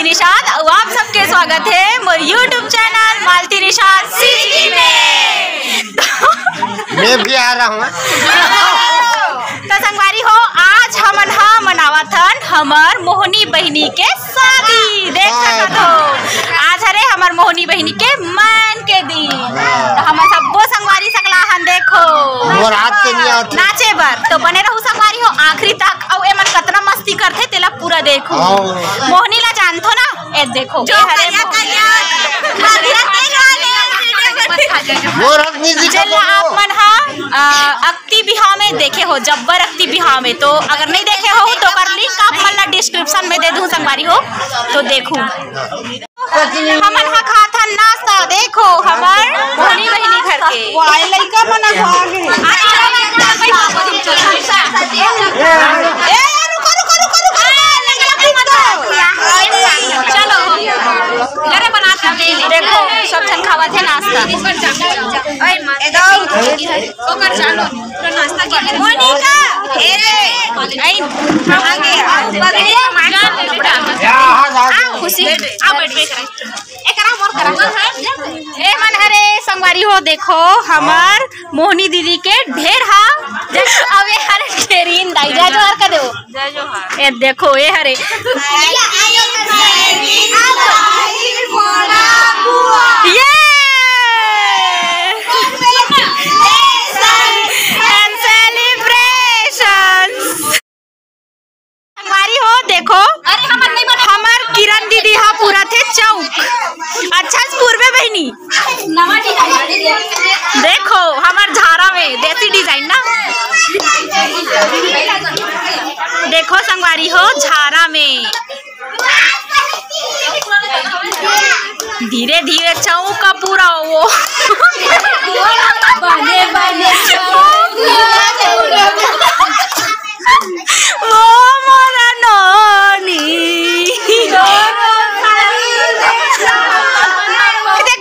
मालती निषाद और आप सबके स्वागत है मेरे YouTube चैनल मालती निषाद सीजी में। मैं भी आ रहा हूँ। तो संगवारी हो, आज हमन मनावथन हमर मोहनी बहनी के शादी। देख सकत हो आज हरे हमर मोहनी बहनी के मन के दिन। तो हम सबो संगवारी सकलाहन देखो नाचे बर। तो बने रहू संगवारी हो आखिरी तक। और एमन कतना मस्ती करथे तेला पूरा देखो। मोहनी ला जानथो ना, ए देखो जो हरे आप मन अक्ति बिहाव में देखे हो, जब्बर अक्ति बिहाव में। तो अगर नहीं देखे हो तो कर लिंक आप मन ला डिस्क्रिप्शन में दे दूं संगवारी हो, तो देखो हमन हा खाथन नाश्ता। देखो हमर मोहनी बहनी घर के लइका मन चलो घरे बना के देखो सब जन खावा थे नाश्ता। संगवारी हो देखो हमार मोहनी दीदी के ढेर हा अवे हरे ढेरीन दाई जय जोहार कर दो। जय जोहार। ए देखो ये हरे देखो हमार किरण दीदी हा पूरा थे चौक। अच्छा पूर्वे बहनी देखो हमार झारा में देसी डिजाइन ना। देखो संगवारी हो झारा में धीरे धीरे चौक का पूरा वो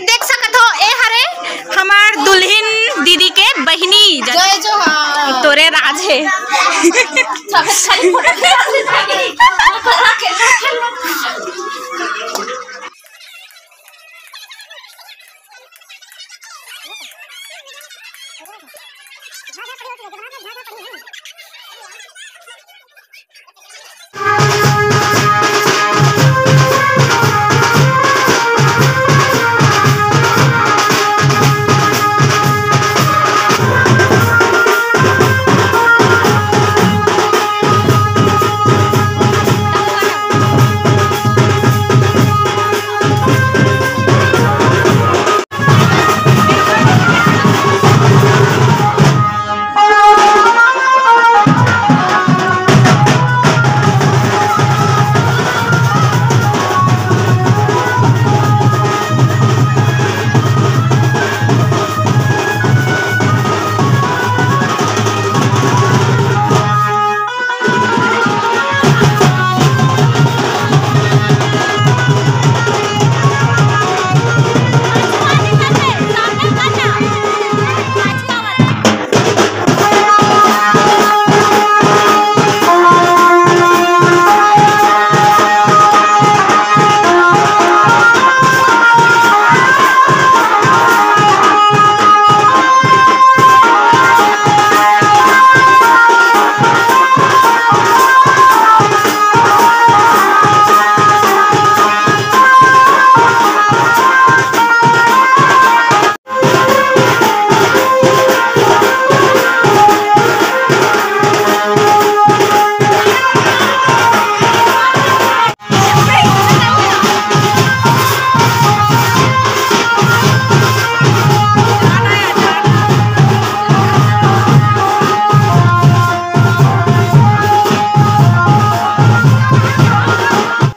देख सकत हो ए हरे हमार दुल्हन दीदी के बहनी जय जोहार तोरे राज है।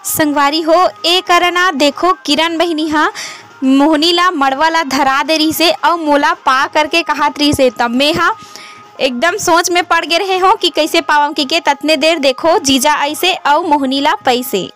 संगवारी हो ए करना देखो किरण बहनी हा मोहनी ला मड़वा ला धरा दे रही से और मोला पा करके कहात रही से। तब मैं हा एकदम सोच में पड़ गए रहे हो कि कैसे पावम की के ततने देर देखो जीजा ऐसे और मोहनी ला पैसे।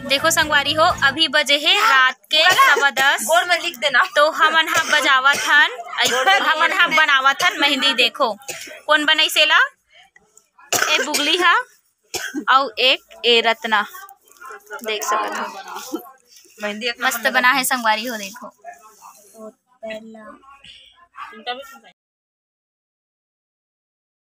देखो संगवारी हो, अभी बजे है रात के 10:15। बोर्ड में लिख देना। तो हमन हा बजावत हन, हमन हा बनावत हन मेहंदी। देखो कौन बनाई सेला, ए बुगली हा और एक ए रत्ना, देख सकत हो मेहंदी मस्त बना है संगवारी हो। देखो